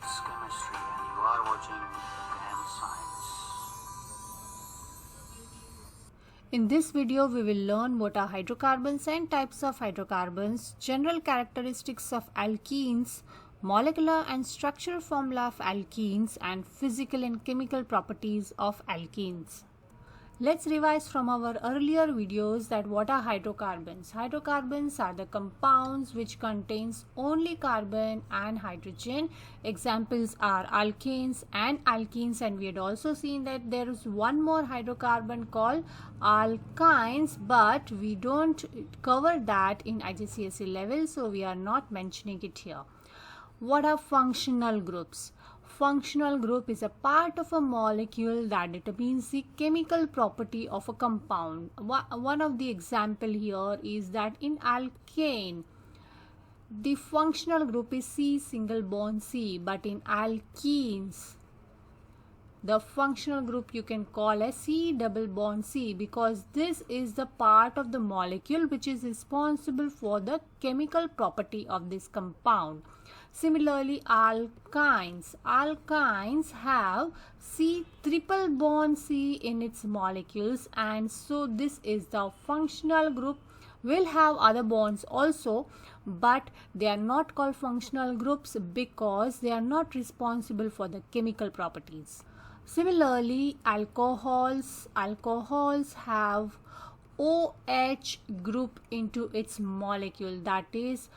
It's chemistry and you are watching Chem Science. In this video, we will learn what are hydrocarbons and types of hydrocarbons, general characteristics of alkenes, molecular and structural formula of alkenes, and physical and chemical properties of alkenes. Let's revise from our earlier videos that what are hydrocarbons. Hydrocarbons are the compounds which contains only carbon and hydrogen. Examples are alkanes and alkenes, and we had also seen that there is one more hydrocarbon called alkynes, but we don't cover that in IGCSE level, so we are not mentioning it here. What are functional groups? Functional group is a part of a molecule that determines the chemical property of a compound. One of the example here is that in alkane, the functional group is C single bond C, but in alkenes, the functional group you can call as C double bond C, because this is the part of the molecule which is responsible for the chemical property of this compound. Similarly, alkynes have C triple bond C in its molecules, and so this is the functional group. Will have other bonds also, but they are not called functional groups because they are not responsible for the chemical properties. Similarly, alcohols have OH group into its molecule, that is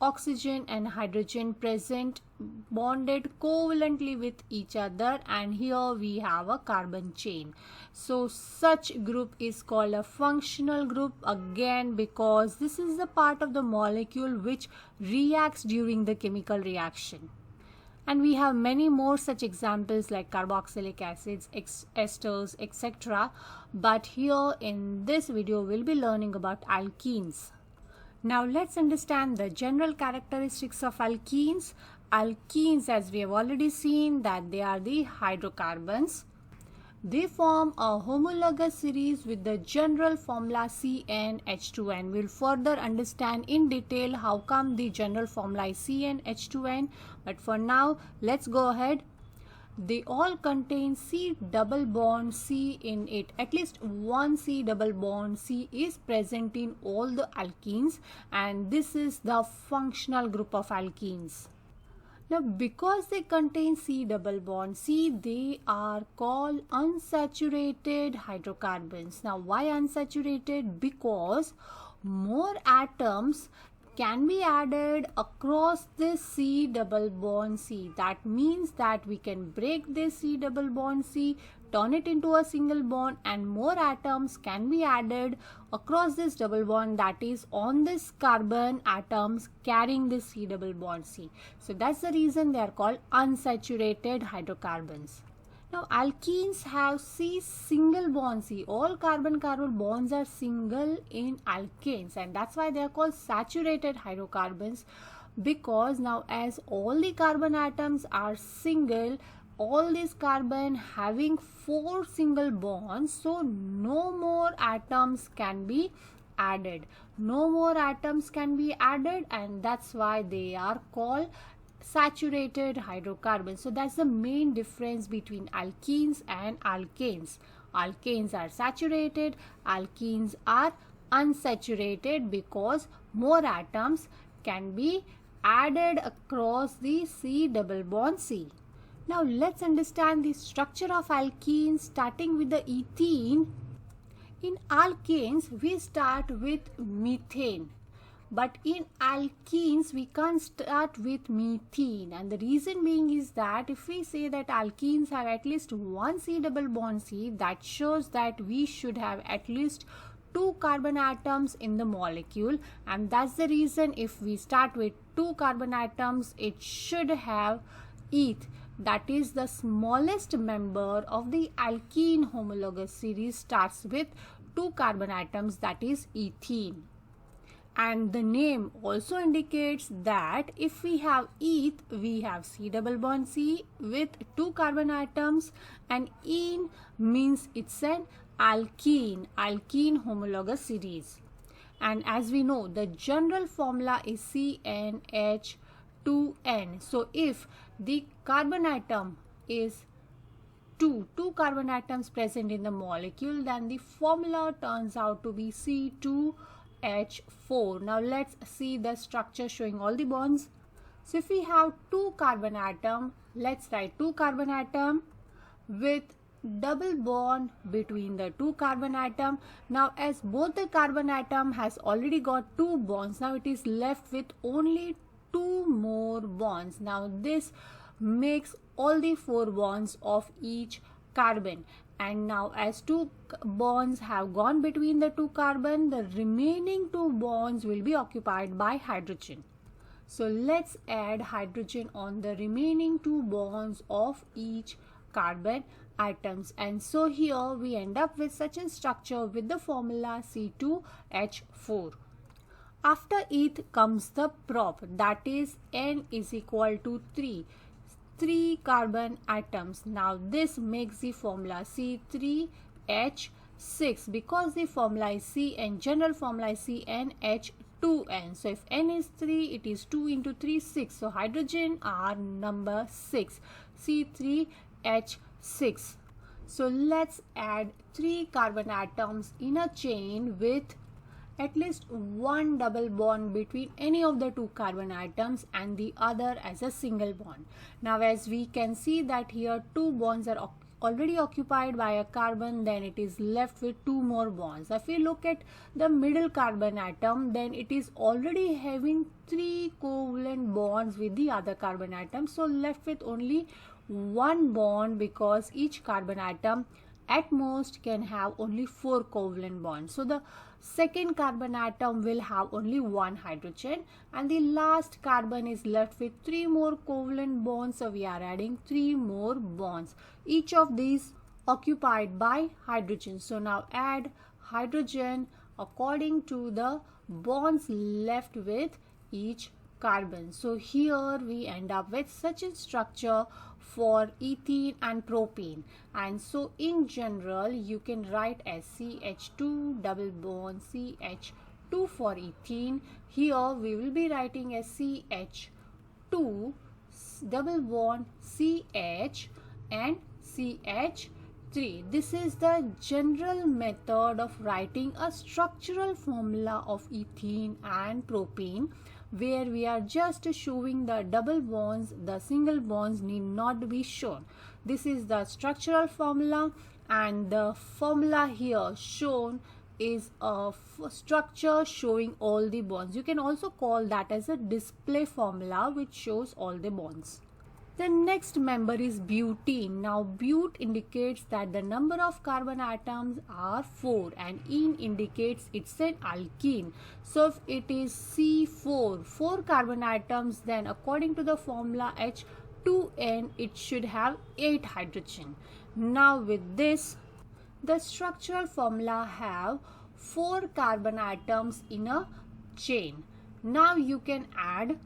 oxygen and hydrogen present bonded covalently with each other, and here we have a carbon chain. So such group is called a functional group, again because this is the part of the molecule which reacts during the chemical reaction. And we have many more such examples like carboxylic acids, esters, etc. But here in this video we'll be learning about alkenes. Now let's understand the general characteristics of alkenes. Alkenes, as we have already seen, that they are the hydrocarbons. They form a homologous series with the general formula CnH2n. We'll further understand in detail how come the general formula is CnH2n. But for now, let's go ahead. They all contain C double bond C in it. At least one C double bond C is present in all the alkenes, and this is the functional group of alkenes. Now, because they contain C double bond C, they are called unsaturated hydrocarbons. Now, why unsaturated? Because more atoms can be added across this C double bond C. That means that we can break this C double bond C, turn it into a single bond, and more atoms can be added across this double bond, that is on this carbon atoms carrying this C double bond C. So that's the reason they are called unsaturated hydrocarbons. Now alkenes have C single bond C. All carbon-carbon bonds are single in alkanes, and that's why they are called saturated hydrocarbons, because now as all the carbon atoms are single, all these carbon having 4 single bonds, so no more atoms can be added. No more atoms can be added, and that's why they are called saturated hydrocarbons. So that's the main difference between alkenes and alkanes. Alkanes are saturated, alkenes are unsaturated because more atoms can be added across the C double bond C. Now let's understand the structure of alkenes, starting with the ethene. In alkanes we start with methane, but in alkenes we can't start with methene, and the reason being is that if we say that alkenes have at least one C double bond C, that shows that we should have at least 2 carbon atoms in the molecule, and that's the reason if we start with 2 carbon atoms, it should have eth, that is the smallest member of the alkene homologous series starts with 2 carbon atoms, that is ethene. And the name also indicates that if we have eth, we have C double bond C with 2 carbon atoms, and ene means it's an alkene homologous series. And as we know, the general formula is CnH2n. 2n. So if the carbon atom is two carbon atoms present in the molecule, then the formula turns out to be C2H4. Now let's see the structure showing all the bonds. So if we have two carbon atom, let's write two carbon atom with double bond between the two carbon atom. Now as both the carbon atom has already got two bonds, now it is left with only two more bonds. Now this makes all the four bonds of each carbon, and now as two bonds have gone between the two carbon, the remaining two bonds will be occupied by hydrogen. So let's add hydrogen on the remaining two bonds of each carbon atoms, and so here we end up with such a structure with the formula C2H4. After it comes the prop, that is N is equal to 3 carbon atoms. Now this makes the formula C3H6, because the formula is Cn, general formula is CnH2n. So if N is 3, it is 2 into 3, 6. So hydrogen are number 6, C3H6. So let's add 3 carbon atoms in a chain with at least one double bond between any of the two carbon atoms and the other as a single bond. Now as we can see that here two bonds are already occupied by a carbon, then it is left with two more bonds. If we look at the middle carbon atom, then it is already having 3 covalent bonds with the other carbon atom, so left with only one bond, because each carbon atom at most can have only 4 covalent bonds. So the second carbon atom will have only one hydrogen, and the last carbon is left with 3 more covalent bonds. So we are adding 3 more bonds, each of these occupied by hydrogen. So now add hydrogen according to the bonds left with each carbon. So here we end up with such a structure for ethene and propane, and so in general you can write as CH2 double bond CH2 for ethene. Here we will be writing as CH2 double bond CH and CH3. This is the general method of writing a structural formula of ethene and propane, where we are just showing the double bonds, the single bonds need not be shown. This is the structural formula, and the formula here shown is a structure showing all the bonds. You can also call that as a display formula which shows all the bonds. The next member is butene. Now but indicates that the number of carbon atoms are 4, and ene indicates it's an alkene. So if it is C4, 4 carbon atoms, then according to the formula H2n, it should have 8 hydrogen. Now with this, the structural formula have 4 carbon atoms in a chain. Now you can add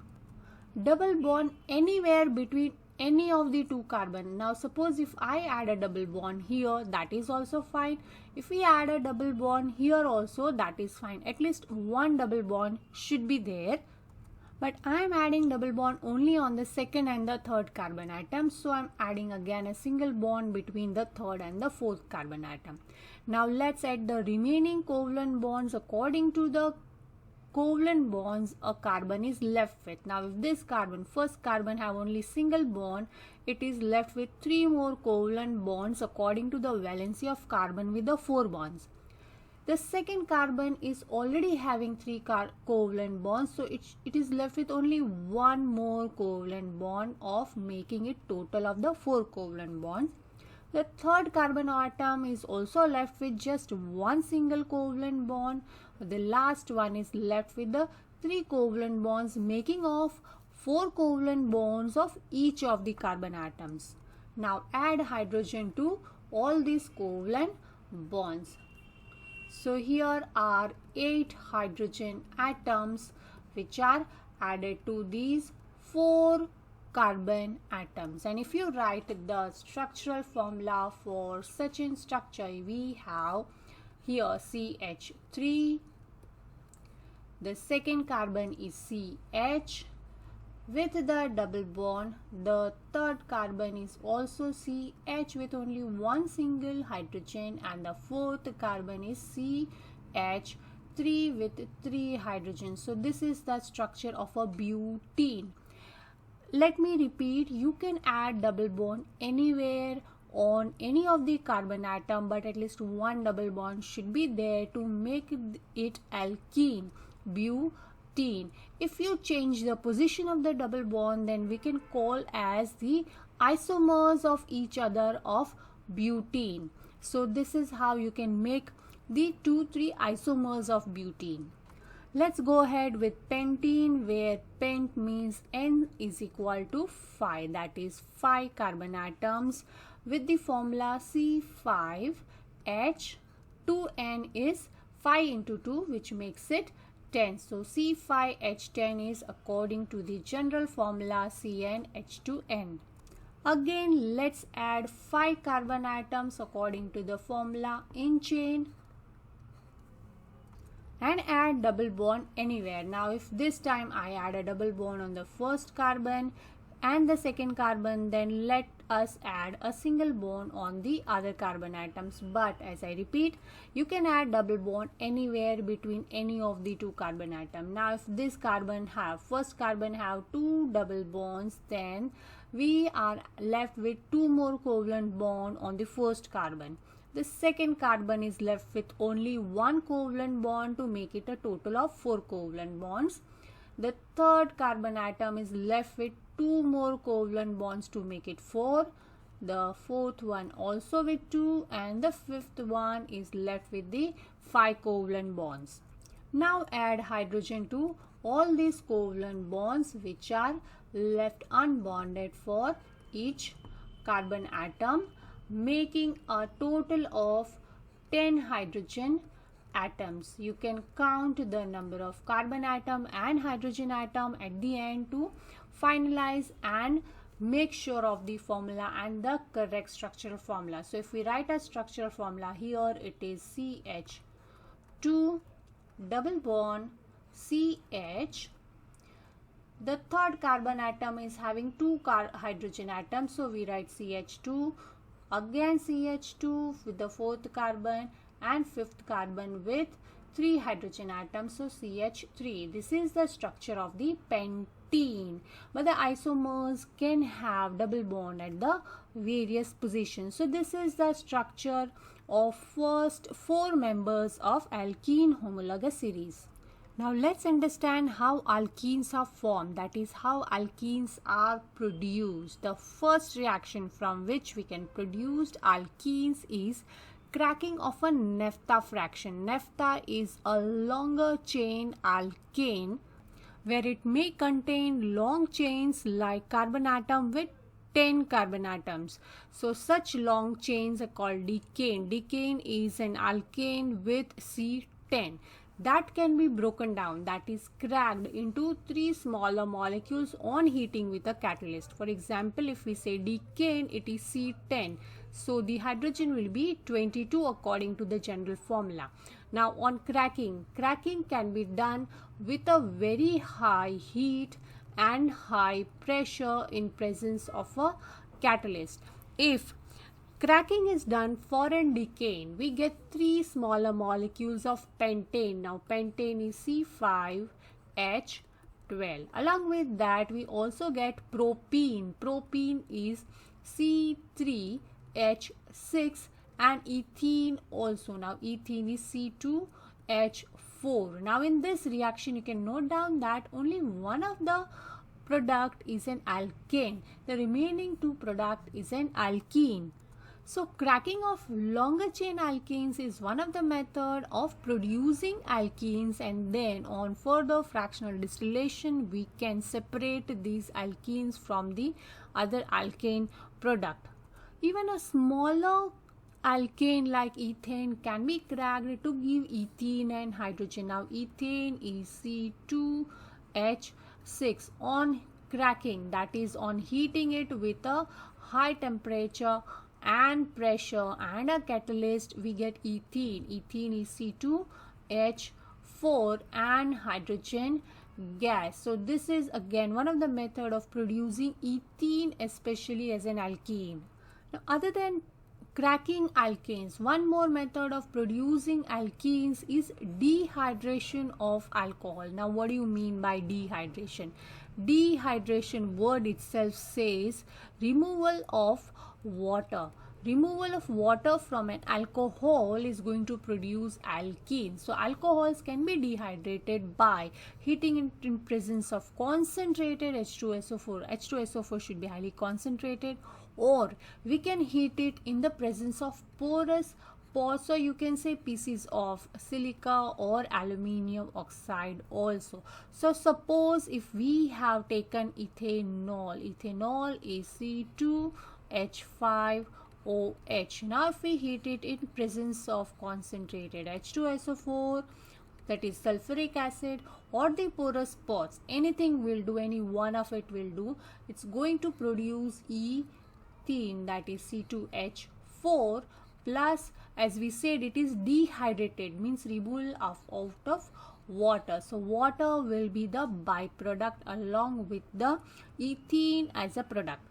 double bond anywhere between any of the two carbon. Now suppose if I add a double bond here, that is also fine. If we add a double bond here also, that is fine. At least one double bond should be there, but I am adding double bond only on the second and the third carbon atom, so I am adding again a single bond between the third and the fourth carbon atom. Now let's add the remaining covalent bonds according to the covalent bonds a carbon is left with. Now if this carbon, first carbon, have only single bond, it is left with 3 more covalent bonds according to the valency of carbon with the 4 bonds. The second carbon is already having 3 covalent bonds, so it is left with only one more covalent bond, of making it total of the 4 covalent bonds. The third carbon atom is also left with just one single covalent bond. The last one is left with the 3 covalent bonds, making of 4 covalent bonds of each of the carbon atoms. Now add hydrogen to all these covalent bonds. So here are 8 hydrogen atoms which are added to these 4 carbon atoms. And if you write the structural formula for such a structure, we have here CH3, the second carbon is CH, With the double bond, the third carbon is also CH with only one single hydrogen, and the fourth carbon is CH3 with 3 hydrogens. So this is the structure of a butene. Let me repeat, you can add double bond anywhere on any of the carbon atom, but at least one double bond should be there to make it alkene, butene. If you change the position of the double bond, then we can call as the isomers of each other of butene. So this is how you can make the 2-3 isomers of butene. Let's go ahead with pentene, where pent means N is equal to 5, that is 5 carbon atoms with the formula C5H2N is 5 into 2, which makes it 10. So C5H10 is according to the general formula CnH2n. Again, let's add 5 carbon atoms according to the formula in chain and add double bond anywhere. Now if this time I add a double bond on the first carbon and the second carbon, then let us add a single bond on the other carbon atoms. But as I repeat, you can add double bond anywhere between any of the 2 carbon atoms. Now if this first carbon have 2 double bonds, then we are left with 2 more covalent bond on the first carbon. The second carbon is left with only 1 covalent bond to make it a total of 4 covalent bonds. The third carbon atom is left with 2 more covalent bonds to make it 4. The fourth one also with 2, and the fifth one is left with the 5 covalent bonds. Now add hydrogen to all these covalent bonds which are left unbonded for each carbon atom, making a total of 10 hydrogen atoms. You can count the number of carbon atom and hydrogen atom at the end to finalize and make sure of the formula and the correct structural formula. So if we write a structural formula here, it is CH2 double bond CH. The third carbon atom is having 2 hydrogen atoms, so we write CH2, again CH2 with the fourth carbon and fifth carbon with 3 hydrogen atoms, so CH3. This is the structure of the pentene, but the isomers can have double bond at the various positions. So this is the structure of first 4 members of alkene homologous series. Now let's understand how alkenes are formed, that is how alkenes are produced. The first reaction from which we can produce alkenes is cracking of a naphtha fraction. Naphtha is a longer chain alkane where it may contain long chains like carbon atom with 10 carbon atoms. So such long chains are called decane. Decane is an alkane with C10. That can be broken down, that is cracked into 3 smaller molecules on heating with a catalyst. For example, if we say decane, it is C10. So the hydrogen will be 22 according to the general formula. Now on cracking can be done with a very high heat and high pressure in presence of a catalyst. If cracking is done for a decane, we get 3 smaller molecules of pentane. Now pentane is C5H12. Along with that, we also get propene. Propene is C3H6 and ethene also. Now ethene is C2H4. Now in this reaction, you can note down that only one of the product is an alkane. The remaining 2 product is an alkene. So cracking of longer chain alkenes is one of the method of producing alkenes, and then on further fractional distillation we can separate these alkenes from the other alkane product. Even a smaller alkane like ethane can be cracked to give ethene and hydrogen. Now ethane is C2H6. On cracking, that is on heating it with a high temperature and pressure and a catalyst, we get ethene. Ethene is C2H4 and hydrogen gas. So this is again one of the method of producing ethene, especially as an alkene. Now, other than cracking alkanes, one more method of producing alkenes is dehydration of alcohol. Now, what do you mean by dehydration? Dehydration word itself says removal of water. Removal of water from an alcohol is going to produce alkene. So alcohols can be dehydrated by heating it in presence of concentrated H2SO4. H2SO4 should be highly concentrated, or we can heat it in the presence of porous pores, so you can say pieces of silica or aluminium oxide also. So suppose if we have taken ethanol is C2H5OH. Now if we heat it in presence of concentrated H2SO4, that is sulfuric acid, or the porous pores, anything will do, any one of it will do, it's going to produce ethene, that is C2H4 plus, as we said, it is dehydrated, means removal out of water. So water will be the byproduct along with the ethene as a product.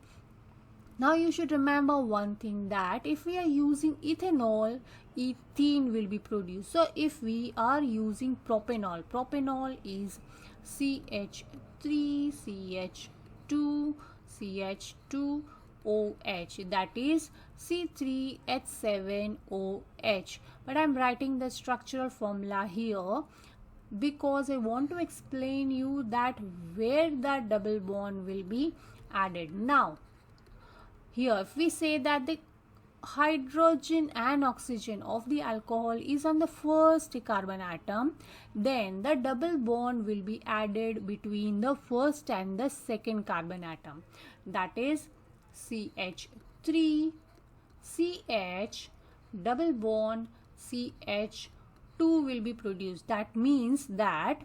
Now you should remember one thing, that if we are using ethanol, ethene will be produced. So if we are using propanol, propanol is CH3CH2CH2OH, that is C3H7OH. But I am writing the structural formula here because I want to explain you that where the double bond will be added. Now here if we say that the hydrogen and oxygen of the alcohol is on the first carbon atom, then the double bond will be added between the first and the second carbon atom, that is CH3CH double bond CH2 will be produced. That means that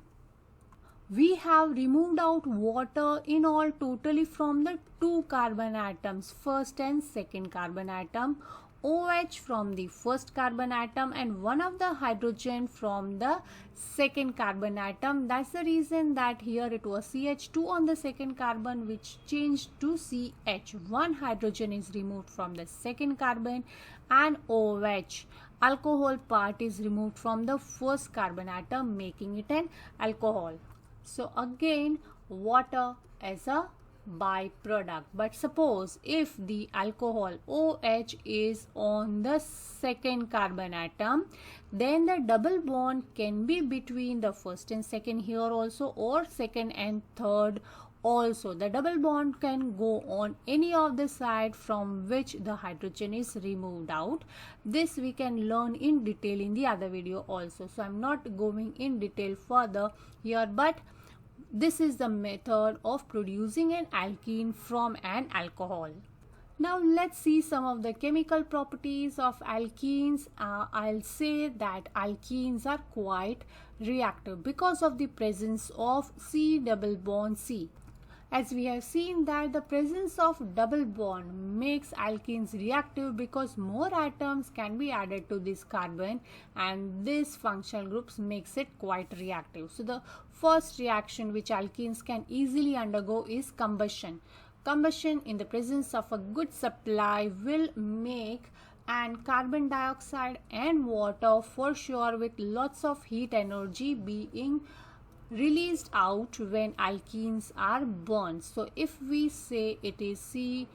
we have removed out water in all totally from the two carbon atoms, first and second carbon atom, OH from the first carbon atom, and one of the hydrogen from the second carbon atom. That's the reason that here it was CH2 on the second carbon, which changed to CH. One hydrogen is removed from the second carbon, and OH, alcohol part, is removed from the first carbon atom, making it an alcohol. So again, water as a byproduct. But suppose if the alcohol OH is on the second carbon atom, then the double bond can be between the first and second here also, or second and third also. The double bond can go on any of the side from which the hydrogen is removed out. This we can learn in detail in the other video also. So I'm not going in detail further here, but this is the method of producing an alkene from an alcohol. Now let's see some of the chemical properties of alkenes. I'll say that alkenes are quite reactive because of the presence of C double bond C. As we have seen that the presence of double bond makes alkenes reactive because more atoms can be added to this carbon, and this functional groups makes it quite reactive. So the first reaction which alkenes can easily undergo is combustion. Combustion in the presence of a good supply will make and carbon dioxide and water for sure with lots of heat energy being released out when alkenes are burned. So if we say it is C2H4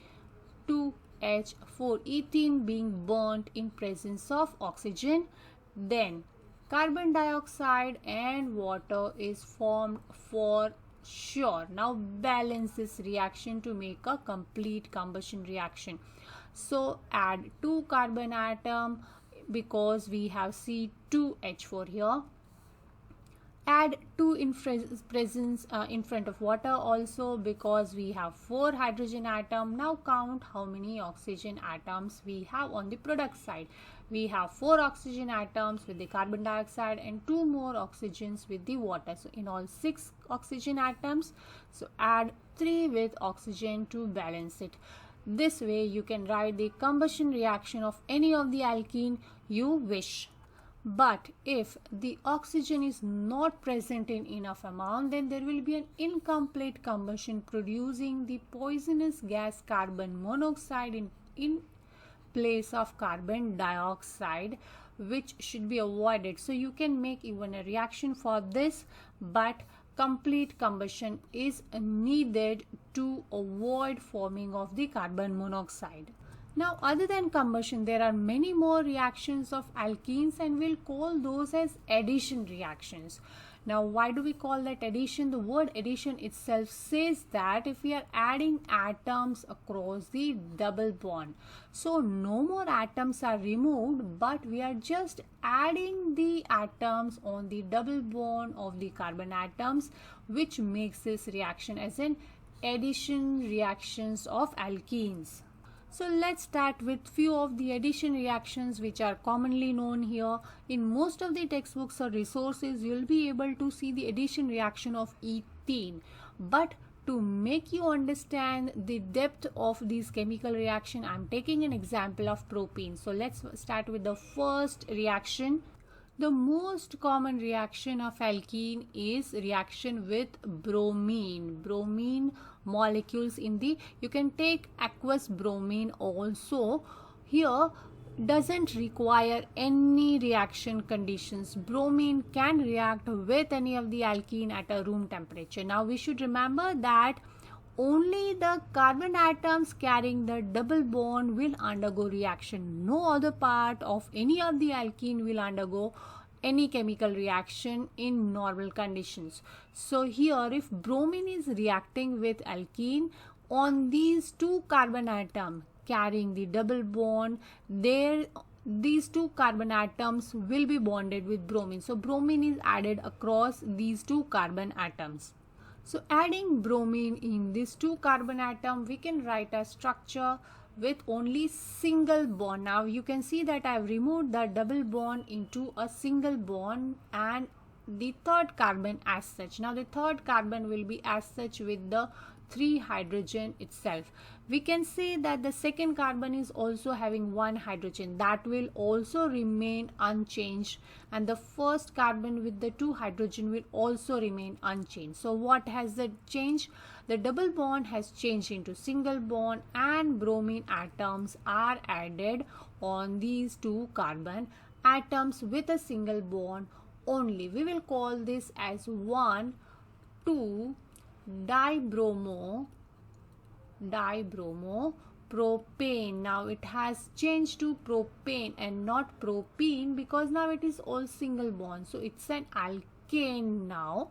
ethene being burnt in presence of oxygen, then carbon dioxide and water is formed for sure. Now balance this reaction to make a complete combustion reaction. So add 2 carbon atom because we have C2H4 here. Add 2 in presence in front of water also because we have 4 hydrogen atom. Now count how many oxygen atoms we have on the product side. We have 4 oxygen atoms with the carbon dioxide and 2 more oxygens with the water. So in all 6 oxygen atoms. So add 3 with oxygen to balance it. This way you can write the combustion reaction of any of the alkene you wish. But if the oxygen is not present in enough amount, then there will be an incomplete combustion producing the poisonous gas carbon monoxide in place of carbon dioxide, which should be avoided. So you can make even a reaction for this, but complete combustion is needed to avoid forming of the carbon monoxide. Now, other than combustion, there are many more reactions of alkenes, and we'll call those as addition reactions. Now, why do we call that addition? The word addition itself says that if we are adding atoms across the double bond, so no more atoms are removed, but we are just adding the atoms on the double bond of the carbon atoms, which makes this reaction as an addition reactions of alkenes. So let's start with few of the addition reactions which are commonly known here. In most of the textbooks or resources, you'll be able to see the addition reaction of ethene. But to make you understand the depth of this chemical reaction, I'm taking an example of propene. So let's start with the first reaction. The most common reaction of alkene is reaction with bromine. Bromine molecules in the, you can take aqueous bromine also. Here doesn't require any reaction conditions. Bromine can react with any of the alkene at a room temperature. Now we should remember that only the carbon atoms carrying the double bond will undergo reaction. No other part of any of the alkene will undergo any chemical reaction in normal conditions. So here, if bromine is reacting with alkene on these two carbon atoms carrying the double bond, these two carbon atoms will be bonded with bromine. So bromine is added across these two carbon atoms. So adding bromine in these two carbon atoms, we can write a structure with only single bond. Now you can see that I have removed the double bond into a single bond and the third carbon as such. Now the third carbon will be as such with the 3 hydrogen itself. We can say that the second carbon is also having 1 hydrogen, that will also remain unchanged, and the first carbon with the 2 hydrogen will also remain unchanged. So what has the change? The double bond has changed into single bond and bromine atoms are added on these two carbon atoms with a single bond only. We will call this as 1,2 dibromo propane. Now it has changed to propane and not propene because now it is all single bond, so it's an alkane now.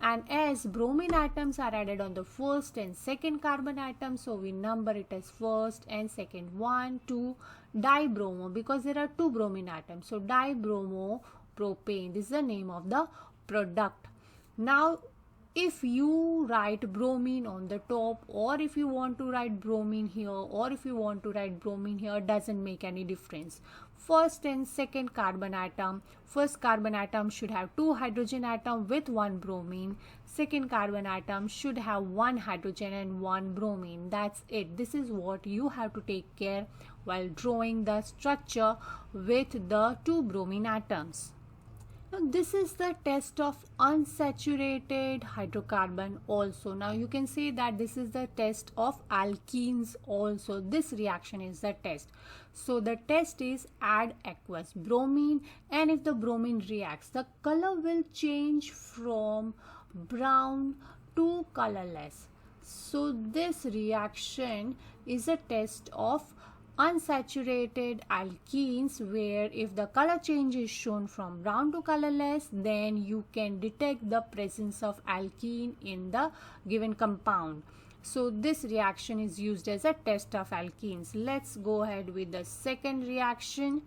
And as bromine atoms are added on the first and second carbon atom, so we number it as first and second. 1,2 dibromo, because there are 2 bromine atoms, so dibromo propane, this is the name of the product. Now if you write bromine on the top, or if you want to write bromine here, or if you want to write bromine here, doesn't make any difference. First and second carbon atom, first carbon atom should have 2 hydrogen atom with 1 bromine, second carbon atom should have 1 hydrogen and 1 bromine. That's it. This is what you have to take care while drawing the structure with the 2 bromine atoms. Now this is the test of unsaturated hydrocarbon also. Now you can say that this is the test of alkenes also. This reaction is the test. So the test is add aqueous bromine, and if the bromine reacts, the color will change from brown to colorless. So this reaction is a test of unsaturated alkenes, where if the color change is shown from brown to colorless, then you can detect the presence of alkene in the given compound. So this reaction is used as a test of alkenes. Let's go ahead with the second reaction,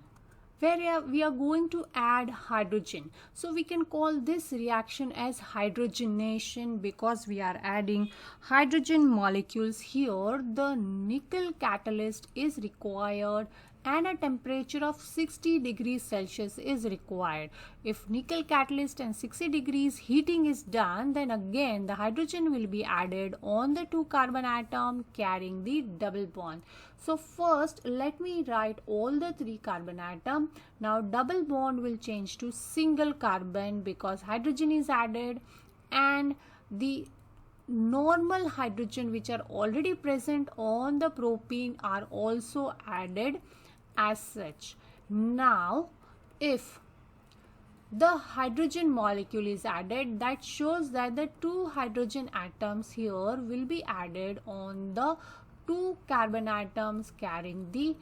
where we are going to add hydrogen. So we can call this reaction as hydrogenation because we are adding hydrogen molecules here. The nickel catalyst is required and a temperature of 60 degrees Celsius is required. If nickel catalyst and 60 degrees heating is done, then again the hydrogen will be added on the 2 carbon atom carrying the double bond. So first let me write all the 3 carbon atom. Now double bond will change to single carbon because hydrogen is added, and the normal hydrogen which are already present on the propene are also added as such. Now if the hydrogen molecule is added, that shows that the 2 hydrogen atoms here will be added on the 2 carbon atoms carrying the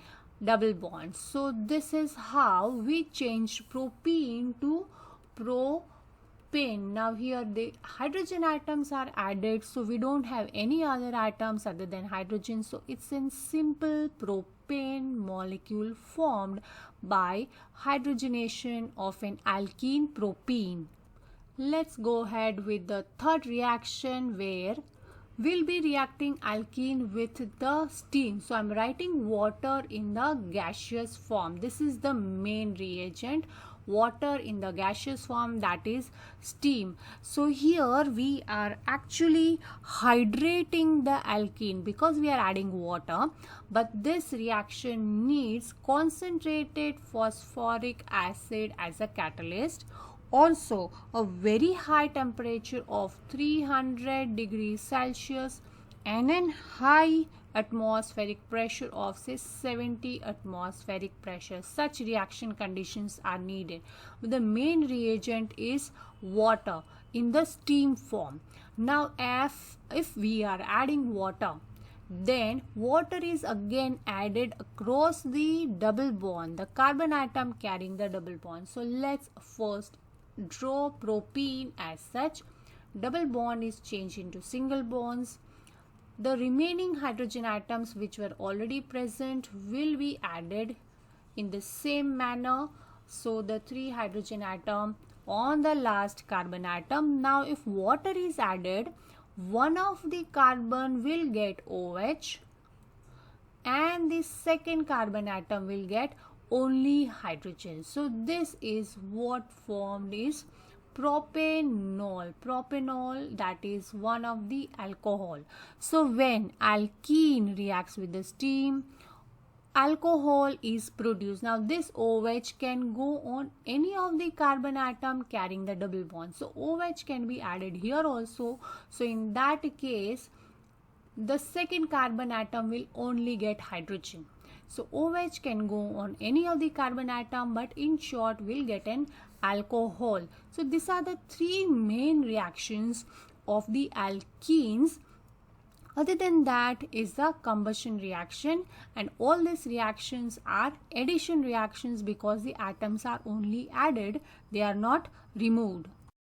double bond. So this is how we change propene to propane. Now here the hydrogen atoms are added, so we don't have any other atoms other than hydrogen, so it's a simple propane molecule formed by hydrogenation of an alkene propene. Let's go ahead with the third reaction, where we'll be reacting alkene with the steam. So I'm writing water in the gaseous form. This is the main reagent, water in the gaseous form, that is steam. So here we are actually hydrating the alkene because we are adding water, but this reaction needs concentrated phosphoric acid as a catalyst. Also a very high temperature of 300 degrees Celsius and a high atmospheric pressure of say 70 atmospheric pressure. Such reaction conditions are needed. The main reagent is water in the steam form. Now if we are adding water, then water is again added across the double bond, the carbon atom carrying the double bond. So let's first draw propene as such. Double bond is changed into single bonds. The remaining hydrogen atoms which were already present will be added in the same manner. So the 3 hydrogen atom on the last carbon atom. Now if water is added, one of the carbon will get OH and the second carbon atom will get only hydrogen. So this is what formed is propanol. Propanol, that is one of the alcohol. So when alkene reacts with the steam, alcohol is produced. Now this OH can go on any of the carbon atom carrying the double bond. So OH can be added here also. So in that case, the second carbon atom will only get hydrogen. So OH can go on any of the carbon atom, but in short will get an alcohol. So these are the 3 main reactions of the alkenes. Other than that is the combustion reaction, and all these reactions are addition reactions because the atoms are only added, they are not removed.